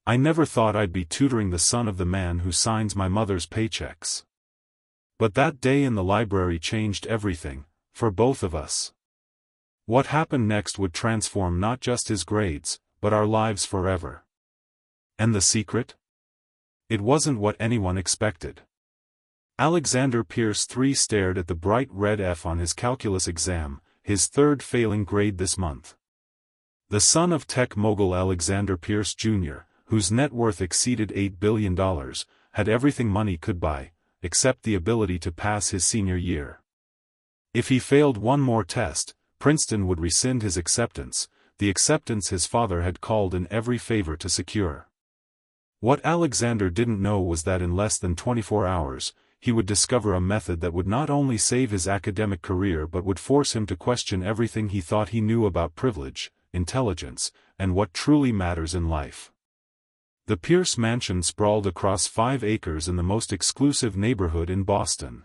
I never thought I'd be tutoring the son of the man who signs my mother's paychecks. But that day in the library changed everything, for both of us. What happened next would transform not just his grades, but our lives forever. And the secret? It wasn't what anyone expected. Alexander Pierce III stared at the bright red F on his calculus exam, his third failing grade this month. The son of tech mogul Alexander Pierce Jr., whose net worth exceeded $8 billion, had everything money could buy, except the ability to pass his senior year. If he failed one more test, Princeton would rescind his acceptance, the acceptance his father had called in every favor to secure. What Alexander didn't know was that in less than 24 hours, he would discover a method that would not only save his academic career but would force him to question everything he thought he knew about privilege, intelligence, and what truly matters in life. The Pierce mansion sprawled across 5 acres in the most exclusive neighborhood in Boston.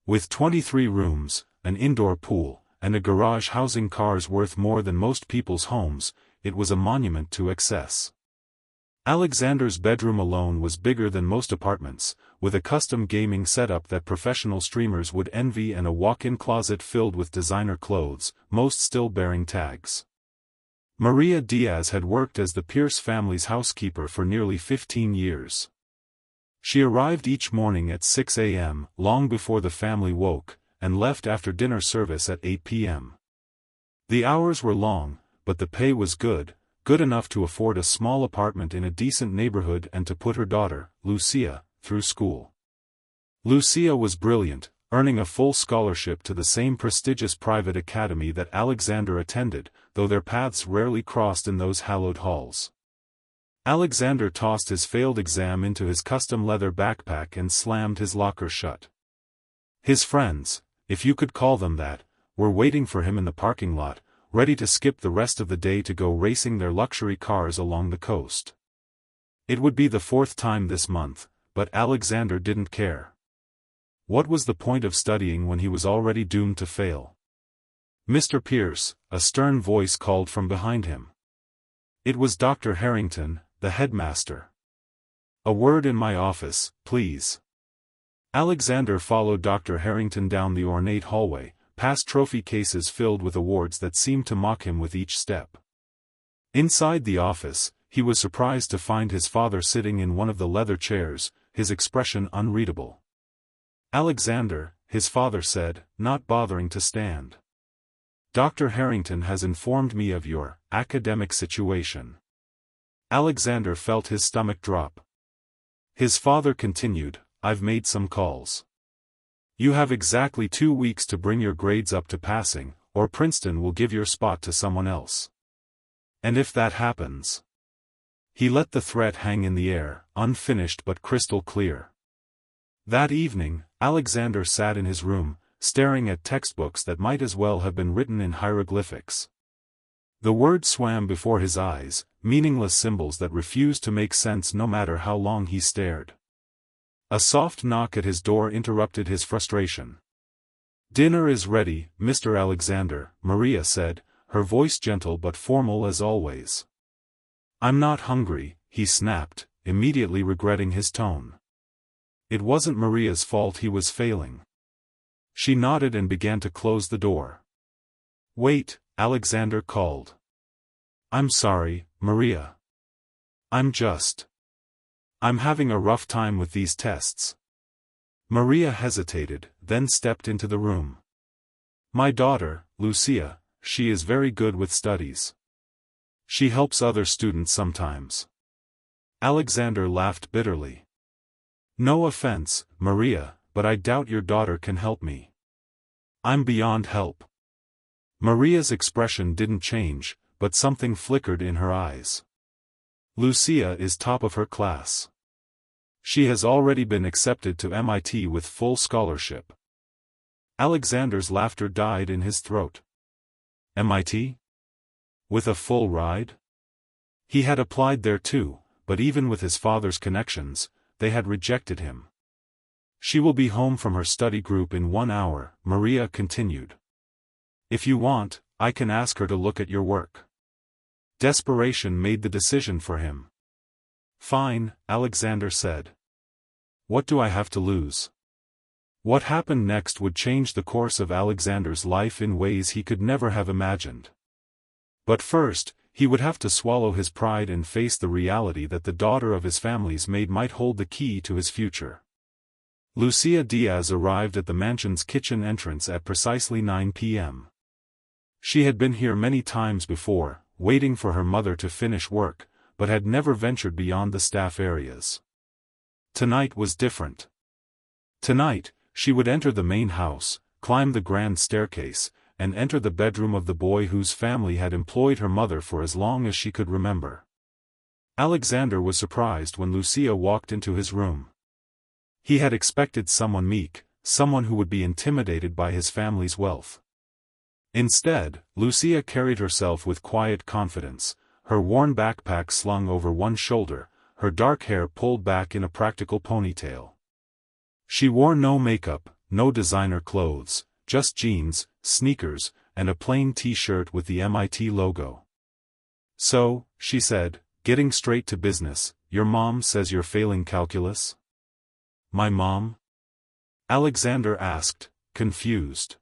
With 23 rooms, an indoor pool, and a garage housing cars worth more than most people's homes, it was a monument to excess. Alexander's bedroom alone was bigger than most apartments, with a custom gaming setup that professional streamers would envy and a walk-in closet filled with designer clothes, most still bearing tags. Maria Diaz had worked as the Pierce family's housekeeper for nearly 15 years. She arrived each morning at 6 a.m., long before the family woke, and left after dinner service at 8 p.m. The hours were long, but the pay was good enough to afford a small apartment in a decent neighborhood and to put her daughter, Lucia, through school. Lucia was brilliant, earning a full scholarship to the same prestigious private academy that Alexander attended, though their paths rarely crossed in those hallowed halls. Alexander tossed his failed exam into his custom leather backpack and slammed his locker shut. His friends, if you could call them that, were waiting for him in the parking lot, ready to skip the rest of the day to go racing their luxury cars along the coast. It would be the 4th time this month, but Alexander didn't care. What was the point of studying when he was already doomed to fail? "Mr. Pierce," a stern voice called from behind him. It was Dr. Harrington, the headmaster. "A word in my office, please." Alexander followed Dr. Harrington down the ornate hallway, past trophy cases filled with awards that seemed to mock him with each step. Inside the office, he was surprised to find his father sitting in one of the leather chairs, his expression unreadable. "Alexander," his father said, not bothering to stand. "Dr. Harrington has informed me of your academic situation." Alexander felt his stomach drop. His father continued, "I've made some calls. You have exactly 2 weeks to bring your grades up to passing, or Princeton will give your spot to someone else. And if that happens..." He let the threat hang in the air, unfinished but crystal clear. That evening, Alexander sat in his room, staring at textbooks that might as well have been written in hieroglyphics. The words swam before his eyes, meaningless symbols that refused to make sense no matter how long he stared. A soft knock at his door interrupted his frustration. "Dinner is ready, Mr. Alexander," Maria said, her voice gentle but formal as always. "I'm not hungry," he snapped, immediately regretting his tone. It wasn't Maria's fault he was failing. She nodded and began to close the door. "Wait," Alexander called. "I'm sorry, Maria. I'm having a rough time with these tests." Maria hesitated, then stepped into the room. "My daughter, Lucia, she is very good with studies. She helps other students sometimes." Alexander laughed bitterly. "No offense, Maria, but I doubt your daughter can help me. I'm beyond help." Maria's expression didn't change, but something flickered in her eyes. "Lucia is top of her class. She has already been accepted to MIT with full scholarship." Alexander's laughter died in his throat. MIT? With a full ride? He had applied there too, but even with his father's connections, they had rejected him. "She will be home from her study group in 1 hour," Maria continued. "If you want, I can ask her to look at your work." Desperation made the decision for him. Fine, Alexander said. What do I have to lose? What happened next would change the course of Alexander's life in ways he could never have imagined. But first, he would have to swallow his pride and face the reality that the daughter of his family's maid might hold the key to his future. Lucia Diaz arrived at the mansion's kitchen entrance at precisely 9 p.m. She had been here many times before, waiting for her mother to finish work, but had never ventured beyond the staff areas. Tonight was different. Tonight, she would enter the main house, climb the grand staircase, and enter the bedroom of the boy whose family had employed her mother for as long as she could remember. Alexander was surprised when Lucia walked into his room. He had expected someone meek, someone who would be intimidated by his family's wealth. Instead, Lucia carried herself with quiet confidence, her worn backpack slung over one shoulder, her dark hair pulled back in a practical ponytail. She wore no makeup, no designer clothes, just jeans, sneakers, and a plain t-shirt with the MIT logo. So, she said, getting straight to business, your mom says you're failing calculus? My mom? Alexander asked, confused.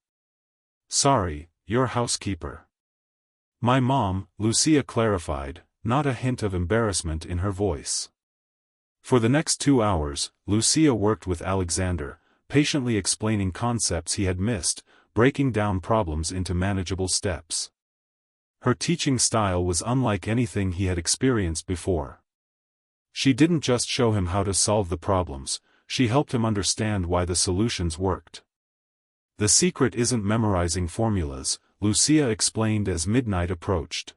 Sorry, your housekeeper. My mom, Lucia clarified, not a hint of embarrassment in her voice. For the next 2 hours, Lucia worked with Alexander, patiently explaining concepts he had missed, breaking down problems into manageable steps. Her teaching style was unlike anything he had experienced before. She didn't just show him how to solve the problems, she helped him understand why the solutions worked. The secret isn't memorizing formulas, Lucia explained as midnight approached.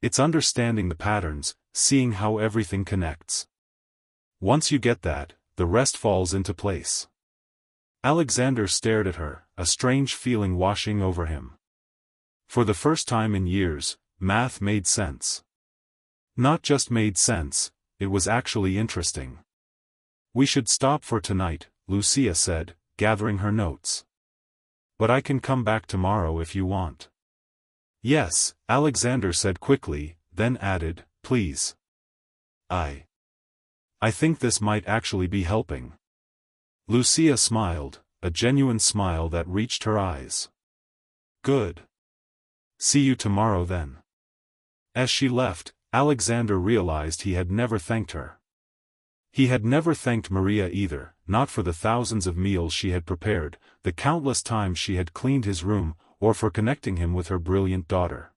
It's understanding the patterns, seeing how everything connects. Once you get that, the rest falls into place. Alexander stared at her, a strange feeling washing over him. For the first time in years, math made sense. Not just made sense, it was actually interesting. We should stop for tonight, Lucia said, gathering her notes. But I can come back tomorrow if you want. Yes, Alexander said quickly, then added, please. I think this might actually be helping. Lucia smiled, a genuine smile that reached her eyes. Good. See you tomorrow then. As she left, Alexander realized he had never thanked her. He had never thanked Maria either, not for the thousands of meals she had prepared, the countless times she had cleaned his room, or for connecting him with her brilliant daughter.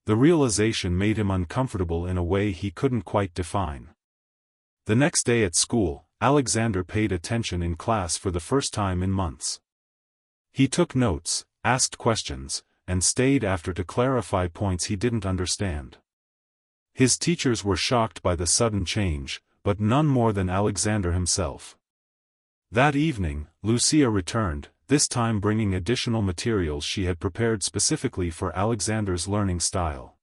The realization made him uncomfortable in a way he couldn't quite define. The next day at school, Alexander paid attention in class for the first time in months. He took notes, asked questions, and stayed after to clarify points he didn't understand. His teachers were shocked by the sudden change, but none more than Alexander himself. That evening, Lucia returned, this time bringing additional materials she had prepared specifically for Alexander's learning style.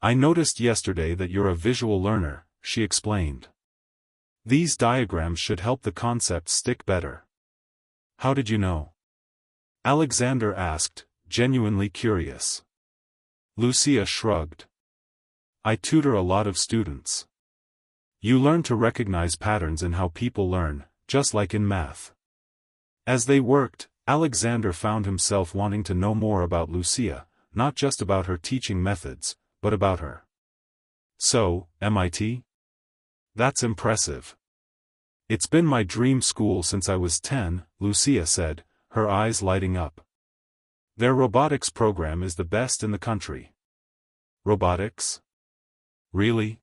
I noticed yesterday that you're a visual learner, she explained. These diagrams should help the concepts stick better. How did you know? Alexander asked, genuinely curious. Lucia shrugged. I tutor a lot of students. You learn to recognize patterns in how people learn, just like in math. As they worked, Alexander found himself wanting to know more about Lucia, not just about her teaching methods, but about her. So, MIT? That's impressive. It's been my dream school since I was 10, Lucia said, her eyes lighting up. Their robotics program is the best in the country. Robotics? Really?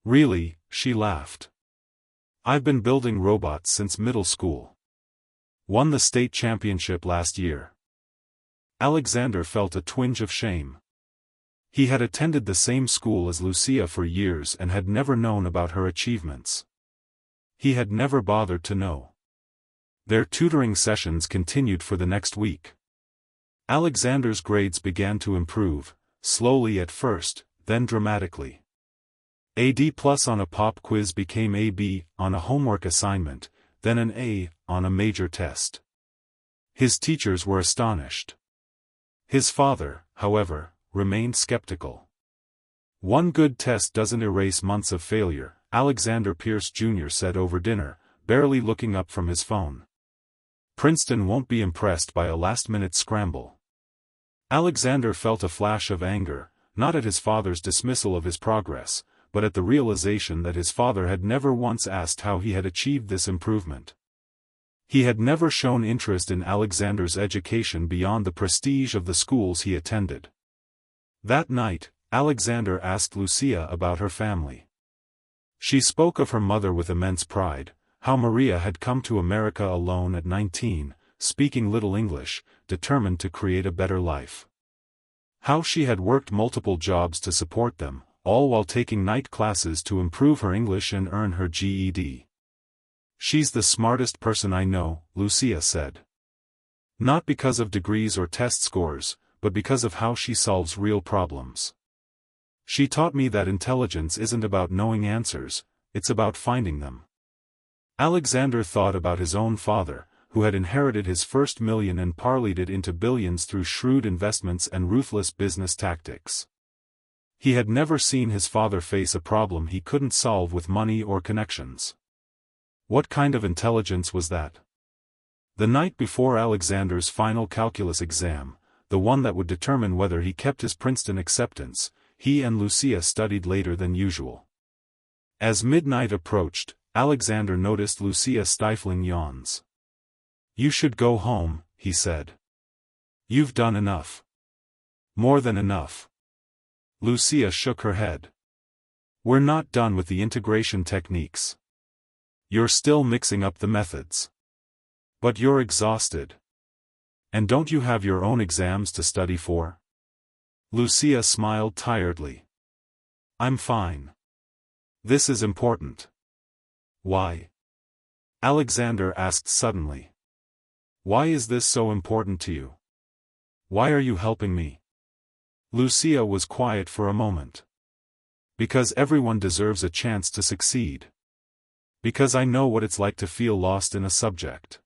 Really, she laughed. I've been building robots since middle school. Won the state championship last year. Alexander felt a twinge of shame. He had attended the same school as Lucia for years and had never known about her achievements. He had never bothered to know. Their tutoring sessions continued for the next week. Alexander's grades began to improve, slowly at first, then dramatically. A D+ on a pop quiz became a B on a homework assignment, then an A on a major test. His teachers were astonished. His father, however, remained skeptical. One good test doesn't erase months of failure, Alexander Pierce Jr. said over dinner, barely looking up from his phone. Princeton won't be impressed by a last-minute scramble. Alexander felt a flash of anger, not at his father's dismissal of his progress, but at the realization that his father had never once asked how he had achieved this improvement. He had never shown interest in Alexander's education beyond the prestige of the schools he attended. That night, Alexander asked Lucia about her family. She spoke of her mother with immense pride, how Maria had come to America alone at 19, speaking little English, determined to create a better life. How she had worked multiple jobs to support them, all while taking night classes to improve her English and earn her GED. "She's the smartest person I know," Lucia said. "Not because of degrees or test scores, but because of how she solves real problems. She taught me that intelligence isn't about knowing answers, it's about finding them." Alexander thought about his own father, who had inherited his first million and parlayed it into billions through shrewd investments and ruthless business tactics. He had never seen his father face a problem he couldn't solve with money or connections. What kind of intelligence was that? The night before Alexander's final calculus exam, the one that would determine whether he kept his Princeton acceptance, he and Lucia studied later than usual. As midnight approached, Alexander noticed Lucia stifling yawns. "You should go home," he said. "You've done enough. More than enough." Lucia shook her head. "We're not done with the integration techniques. You're still mixing up the methods. But you're exhausted. And don't you have your own exams to study for?" Lucia smiled tiredly. "I'm fine. This is important." "Why?" Alexander asked suddenly. "Why is this so important to you? Why are you helping me?" Lucia was quiet for a moment. "Because everyone deserves a chance to succeed. Because I know what it's like to feel lost in a subject.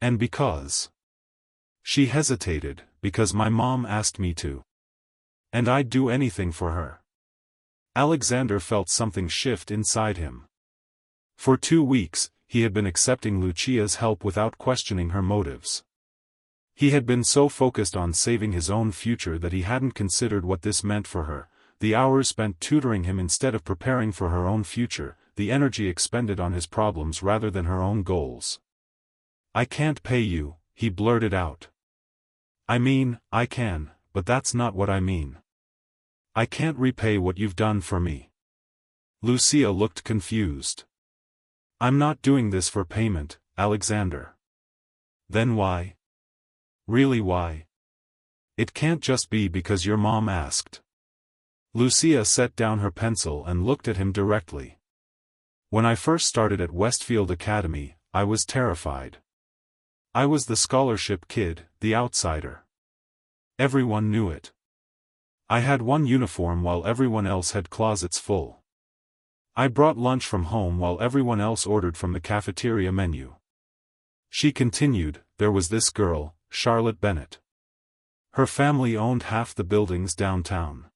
And because..." She hesitated, "because my mom asked me to. And I'd do anything for her." Alexander felt something shift inside him. For 2 weeks, he had been accepting Lucia's help without questioning her motives. He had been so focused on saving his own future that he hadn't considered what this meant for her, the hours spent tutoring him instead of preparing for her own future, the energy expended on his problems rather than her own goals. "I can't pay you," he blurted out. "I mean, I can, but that's not what I mean. I can't repay what you've done for me." Lucia looked confused. "I'm not doing this for payment, Alexander." "Then why? Really why? It can't just be because your mom asked." Lucia set down her pencil and looked at him directly. "When I first started at Westfield Academy, I was terrified. I was the scholarship kid, the outsider. Everyone knew it. I had one uniform while everyone else had closets full. I brought lunch from home while everyone else ordered from the cafeteria menu." She continued, "There was this girl, Charlotte Bennett. Her family owned half the buildings downtown.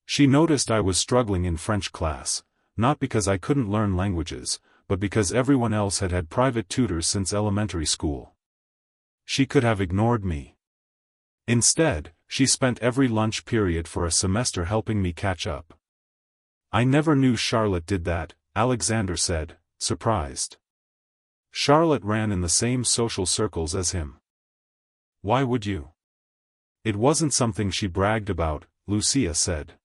She noticed I was struggling in French class, not because I couldn't learn languages, but because everyone else had had private tutors since elementary school. She could have ignored me. Instead, she spent every lunch period for a semester helping me catch up." "I never knew Charlotte did that," Alexander said, surprised. "Charlotte ran in the same social circles as him." "Why would you?" "It wasn't something she bragged about," Lucia said.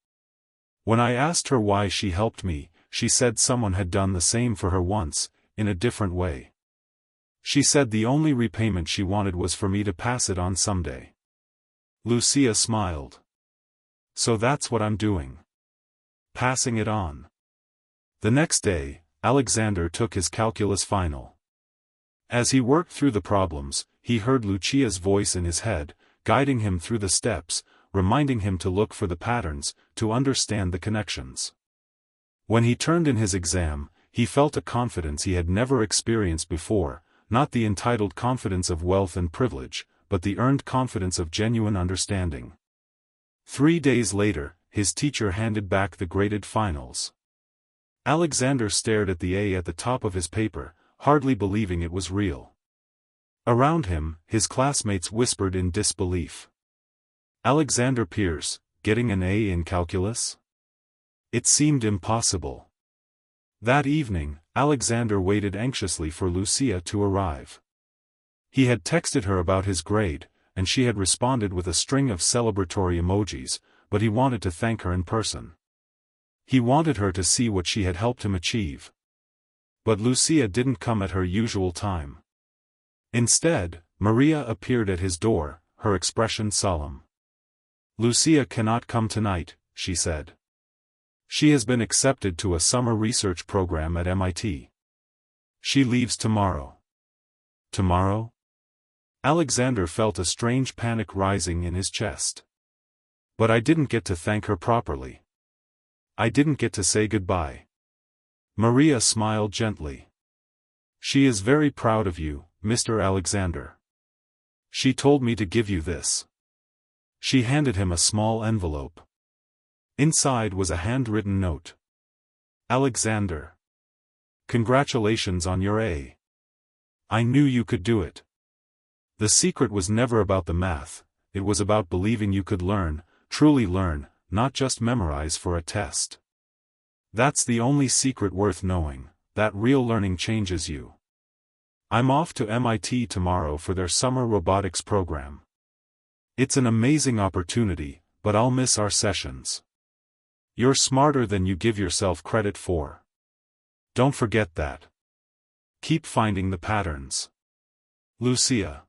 "When I asked her why she helped me, she said someone had done the same for her once, in a different way. She said the only repayment she wanted was for me to pass it on someday." Lucia smiled. "So that's what I'm doing. Passing it on." The next day, Alexander took his calculus final. As he worked through the problems, he heard Lucia's voice in his head, guiding him through the steps, reminding him to look for the patterns, to understand the connections. When he turned in his exam, he felt a confidence he had never experienced before, not the entitled confidence of wealth and privilege, but the earned confidence of genuine understanding. 3 days later, his teacher handed back the graded finals. Alexander stared at the A at the top of his paper, hardly believing it was real. Around him, his classmates whispered in disbelief. Alexander Pierce, getting an A in calculus? It seemed impossible. That evening, Alexander waited anxiously for Lucia to arrive. He had texted her about his grade, and she had responded with a string of celebratory emojis, but he wanted to thank her in person. He wanted her to see what she had helped him achieve. But Lucia didn't come at her usual time. Instead, Maria appeared at his door, her expression solemn. "Lucia cannot come tonight," she said. "She has been accepted to a summer research program at MIT. She leaves tomorrow." Tomorrow? Alexander felt a strange panic rising in his chest. But I didn't get to thank her properly. I didn't get to say goodbye. Maria smiled gently. "She is very proud of you, Mr. Alexander. She told me to give you this." She handed him a small envelope. Inside was a handwritten note. "Alexander. Congratulations on your A. I knew you could do it. The secret was never about the math, it was about believing you could learn, truly learn, not just memorize for a test. That's the only secret worth knowing, that real learning changes you. I'm off to MIT tomorrow for their summer robotics program. It's an amazing opportunity, but I'll miss our sessions. You're smarter than you give yourself credit for. Don't forget that. Keep finding the patterns. Lucia.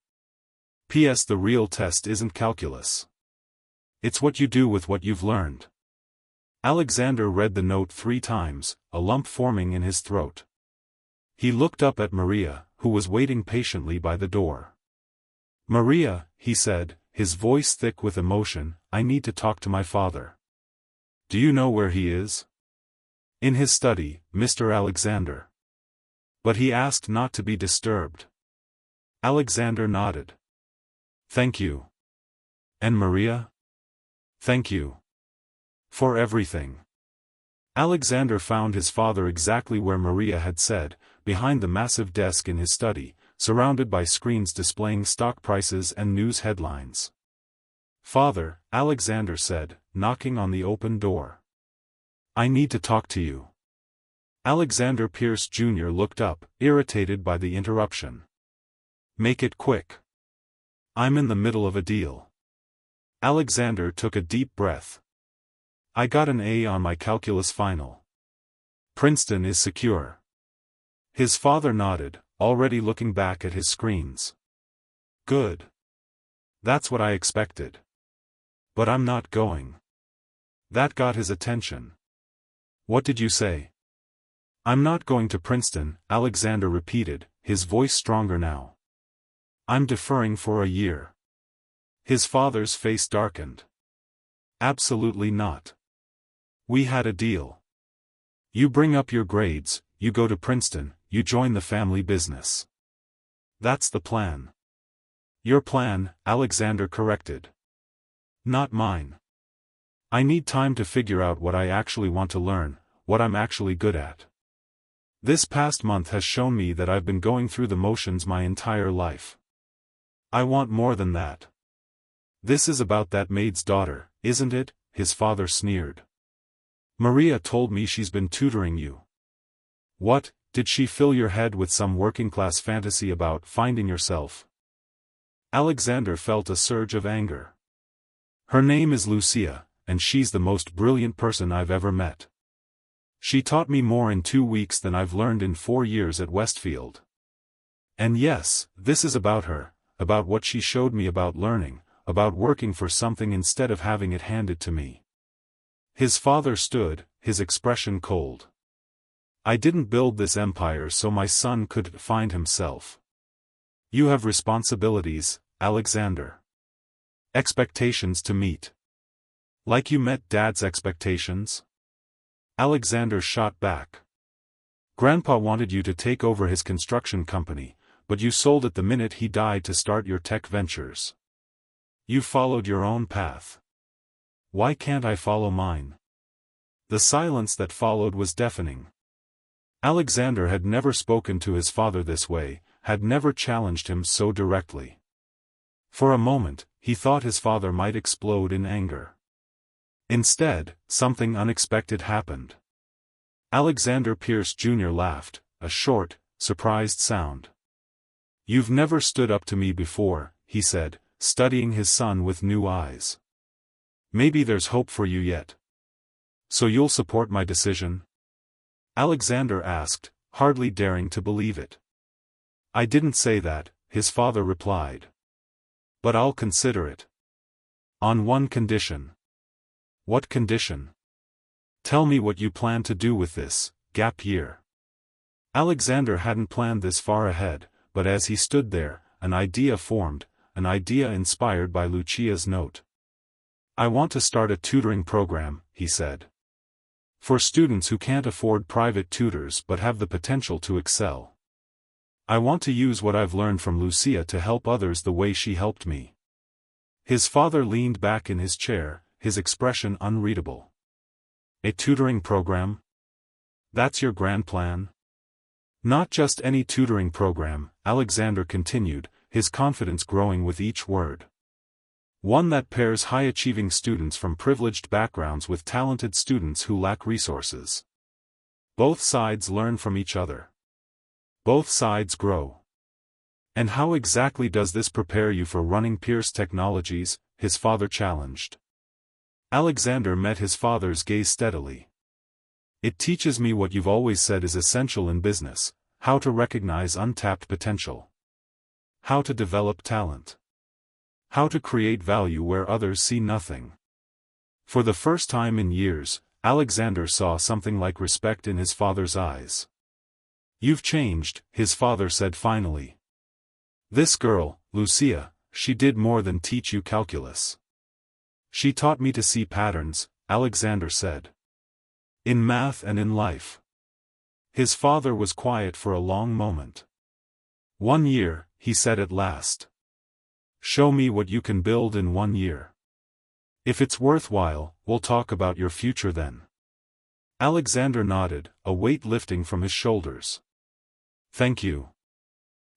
P.S. The real test isn't calculus. It's what you do with what you've learned." Alexander read the note 3 times, a lump forming in his throat. He looked up at Maria, who was waiting patiently by the door. "Maria," he said, his voice thick with emotion, "I need to talk to my father." "Do you know where he is?" "In his study, Mr. Alexander. But he asked not to be disturbed." Alexander nodded. "Thank you." "And Maria?" "Thank you. For everything." Alexander found his father exactly where Maria had said, behind the massive desk in his study, surrounded by screens displaying stock prices and news headlines. "Father," Alexander said, knocking on the open door. "I need to talk to you." Alexander Pierce Jr. looked up, irritated by the interruption. "Make it quick. I'm in the middle of a deal." Alexander took a deep breath. "I got an A on my calculus final. Princeton is secure." His father nodded, already looking back at his screens. "Good. That's what I expected. But I'm not going." That got his attention. "What did you say?" "I'm not going to Princeton," Alexander repeated, his voice stronger now. "I'm deferring for a year." His father's face darkened. "Absolutely not. We had a deal. You bring up your grades, you go to Princeton, you join the family business. That's the plan." "Your plan," Alexander corrected. "Not mine. I need time to figure out what I actually want to learn, what I'm actually good at. This past month has shown me that I've been going through the motions my entire life. I want more than that." "This is about that maid's daughter, isn't it?" his father sneered. "Maria told me she's been tutoring you." "What, did she fill your head with some working-class fantasy about finding yourself?" Alexander felt a surge of anger. "Her name is Lucia, and she's the most brilliant person I've ever met. She taught me more in 2 weeks than I've learned in 4 years at Westfield. And yes, this is about her, about what she showed me about learning, about working for something instead of having it handed to me." His father stood, his expression cold. "I didn't build this empire so my son could find himself. You have responsibilities, Alexander. Expectations to meet. Like you met Dad's expectations?" Alexander shot back. "Grandpa wanted you to take over his construction company, but you sold it the minute he died to start your tech ventures. You followed your own path. why can't I follow mine? The silence that followed was deafening. Alexander had never spoken to his father this way, had never challenged him so directly. For a moment, he thought his father might explode in anger. Instead, something unexpected happened. Alexander Pierce Jr. laughed, a short, surprised sound. "You've never stood up to me before," he said, studying his son with new eyes. "Maybe there's hope for you yet. So you'll support my decision?" Alexander asked, hardly daring to believe it. "I didn't say that," his father replied. "But I'll consider it. On one condition." "What condition?" "Tell me what you plan to do with this gap year." Alexander hadn't planned this far ahead, but as he stood there, an idea formed, an idea inspired by Lucia's note. "I want to start a tutoring program," he said. "For students who can't afford private tutors but have the potential to excel. I want to use what I've learned from Lucia to help others the way she helped me." His father leaned back in his chair, his expression unreadable. "A tutoring program? That's your grand plan?" "Not just any tutoring program," Alexander continued, his confidence growing with each word. "One that pairs high-achieving students from privileged backgrounds with talented students who lack resources. Both sides learn from each other. Both sides grow." "And how exactly does this prepare you for running Pierce Technologies?" his father challenged. Alexander met his father's gaze steadily. "It teaches me what you've always said is essential in business: how to recognize untapped potential. How to develop talent. How to create value where others see nothing." For the first time in years, Alexander saw something like respect in his father's eyes. "You've changed," his father said finally. "This girl, Lucia, she did more than teach you calculus. She taught me to see patterns," Alexander said. "In math and in life." His father was quiet for a long moment. "1 year," he said at last. "Show me what you can build in 1 year. If it's worthwhile, we'll talk about your future then." Alexander nodded, a weight lifting from his shoulders. "Thank you."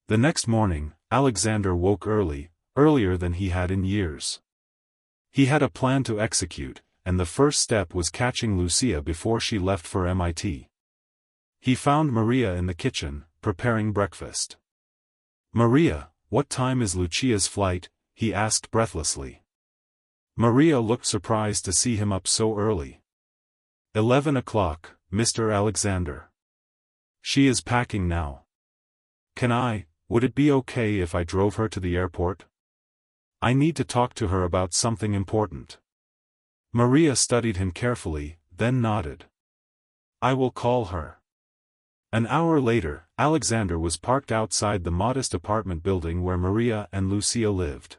The next morning, Alexander woke early, earlier than he had in years. He had a plan to execute, and the first step was catching Lucia before she left for MIT. He found Maria in the kitchen, preparing breakfast. "Maria, what time is Lucia's flight?" he asked breathlessly. Maria looked surprised to see him up so early. 11 o'clock, Mr. Alexander. She is packing now. Would it be okay if I drove her to the airport? I need to talk to her about something important." Maria studied him carefully, then nodded. "I will call her." An hour later, Alexander was parked outside the modest apartment building where Maria and Lucia lived.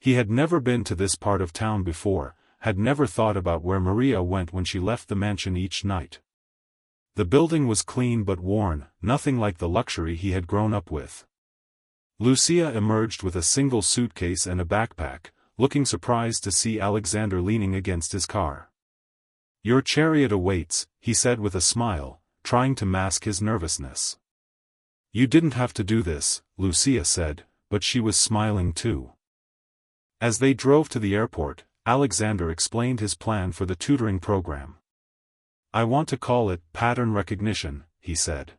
He had never been to this part of town before, had never thought about where Maria went when she left the mansion each night. The building was clean but worn, nothing like the luxury he had grown up with. Lucia emerged with a single suitcase and a backpack, looking surprised to see Alexander leaning against his car. "Your chariot awaits," he said with a smile, trying to mask his nervousness. "You didn't have to do this," Lucia said, but she was smiling too. As they drove to the airport, Alexander explained his plan for the tutoring program. "I want to call it pattern recognition," he said.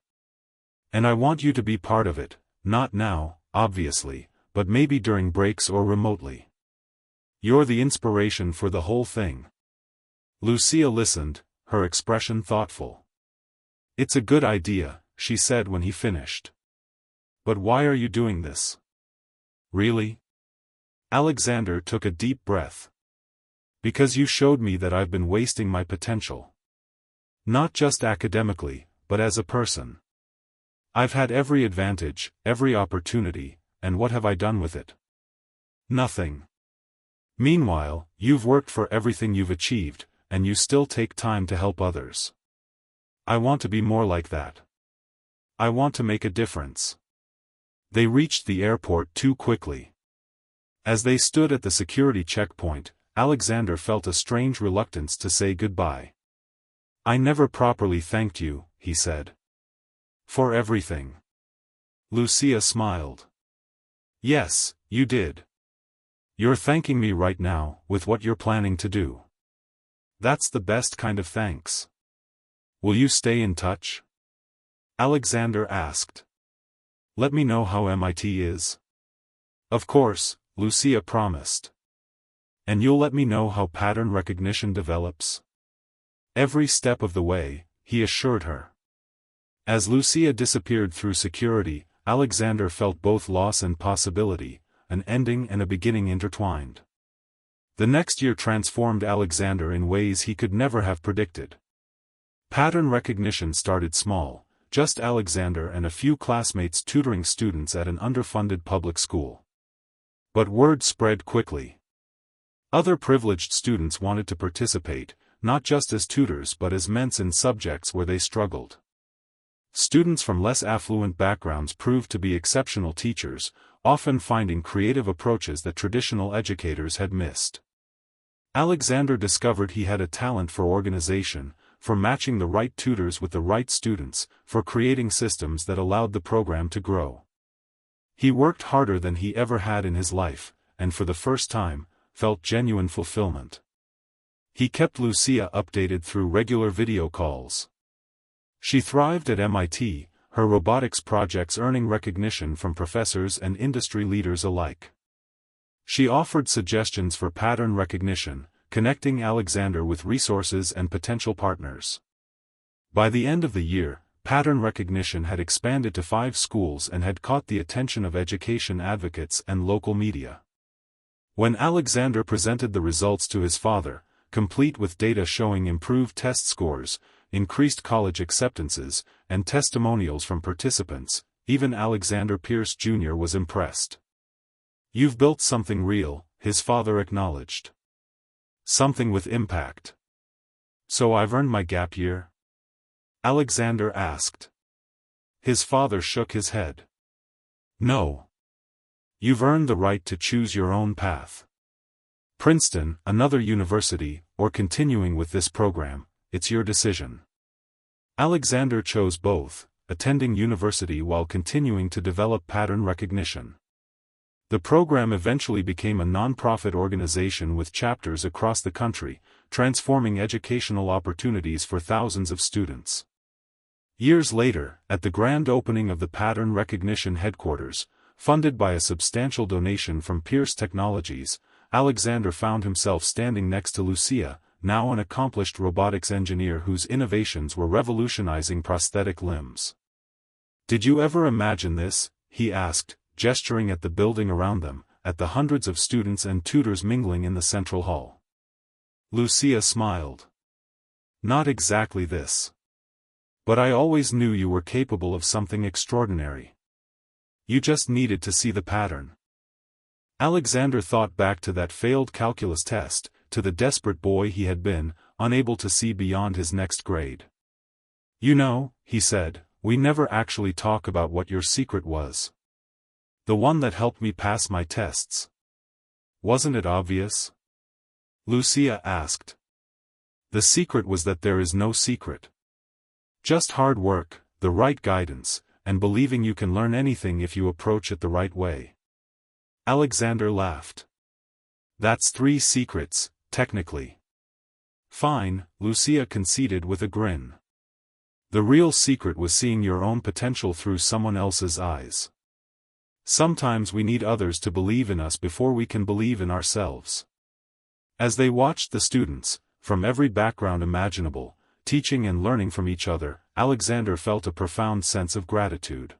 "And I want you to be part of it, not now, obviously, but maybe during breaks or remotely. You're the inspiration for the whole thing." Lucia listened, her expression thoughtful. "It's a good idea," she said when he finished. "But why are you doing this? Really?" Alexander took a deep breath. "Because you showed me that I've been wasting my potential. Not just academically, but as a person. I've had every advantage, every opportunity, and what have I done with it? Nothing. Meanwhile, you've worked for everything you've achieved, and you still take time to help others. I want to be more like that. I want to make a difference." They reached the airport too quickly. As they stood at the security checkpoint, Alexander felt a strange reluctance to say goodbye. "I never properly thanked you," he said. "For everything." Lucia smiled. "Yes, you did. You're thanking me right now, with what you're planning to do. That's the best kind of thanks. Will you stay in touch?" Alexander asked. "Let me know how MIT is." "Of course," Lucia promised. "And you'll let me know how pattern recognition develops?" "Every step of the way," he assured her. As Lucia disappeared through security, Alexander felt both loss and possibility, an ending and a beginning intertwined. The next year transformed Alexander in ways he could never have predicted. Pattern recognition started small, just Alexander and a few classmates tutoring students at an underfunded public school. But word spread quickly. Other privileged students wanted to participate, not just as tutors but as mentors in subjects where they struggled. Students from less affluent backgrounds proved to be exceptional teachers, often finding creative approaches that traditional educators had missed. Alexander discovered he had a talent for organization, for matching the right tutors with the right students, for creating systems that allowed the program to grow. He worked harder than he ever had in his life, and for the first time, felt genuine fulfillment. He kept Lucia updated through regular video calls. She thrived at MIT, her robotics projects earning recognition from professors and industry leaders alike. She offered suggestions for pattern recognition, connecting Alexander with resources and potential partners. By the end of the year, pattern recognition had expanded to 5 schools and had caught the attention of education advocates and local media. When Alexander presented the results to his father, complete with data showing improved test scores, increased college acceptances, and testimonials from participants, even Alexander Pierce Jr. was impressed. "You've built something real," his father acknowledged. "Something with impact." "So I've earned my gap year?" Alexander asked. His father shook his head. "No. You've earned the right to choose your own path. Princeton, another university, or continuing with this program, it's your decision." Alexander chose both, attending university while continuing to develop pattern recognition. The program eventually became a non-profit organization with chapters across the country, transforming educational opportunities for thousands of students. Years later, at the grand opening of the pattern recognition headquarters, funded by a substantial donation from Pierce Technologies, Alexander found himself standing next to Lucia, now an accomplished robotics engineer whose innovations were revolutionizing prosthetic limbs. "Did you ever imagine this?" he asked, gesturing at the building around them, at the hundreds of students and tutors mingling in the central hall. Lucia smiled. "Not exactly this. But I always knew you were capable of something extraordinary. You just needed to see the pattern." Alexander thought back to that failed calculus test, to the desperate boy he had been, unable to see beyond his next grade. "You know," he said, "we never actually talk about what your secret was. The one that helped me pass my tests. Wasn't it obvious?" Lucia asked. "The secret was that there is no secret. Just hard work, the right guidance, and believing you can learn anything if you approach it the right way." Alexander laughed. "That's 3 secrets, technically." "Fine," Lucia conceded with a grin. "The real secret was seeing your own potential through someone else's eyes. Sometimes we need others to believe in us before we can believe in ourselves." As they watched the students, from every background imaginable, teaching and learning from each other, Alexander felt a profound sense of gratitude.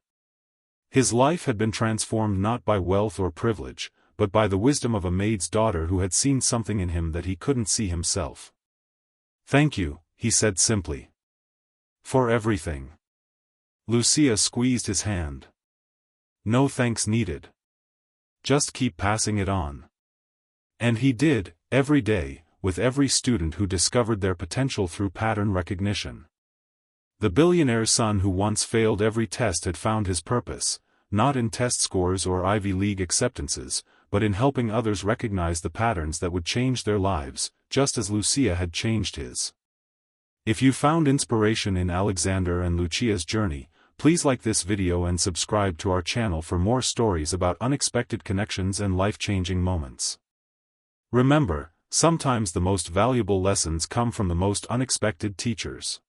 His life had been transformed not by wealth or privilege, but by the wisdom of a maid's daughter who had seen something in him that he couldn't see himself. "Thank you," he said simply. "For everything." Lucia squeezed his hand. "No thanks needed. Just keep passing it on." And he did, every day, with every student who discovered their potential through pattern recognition. The billionaire's son who once failed every test had found his purpose, not in test scores or Ivy League acceptances, but in helping others recognize the patterns that would change their lives, just as Lucia had changed his. If you found inspiration in Alexander and Lucia's journey, please like this video and subscribe to our channel for more stories about unexpected connections and life-changing moments. Remember, sometimes the most valuable lessons come from the most unexpected teachers.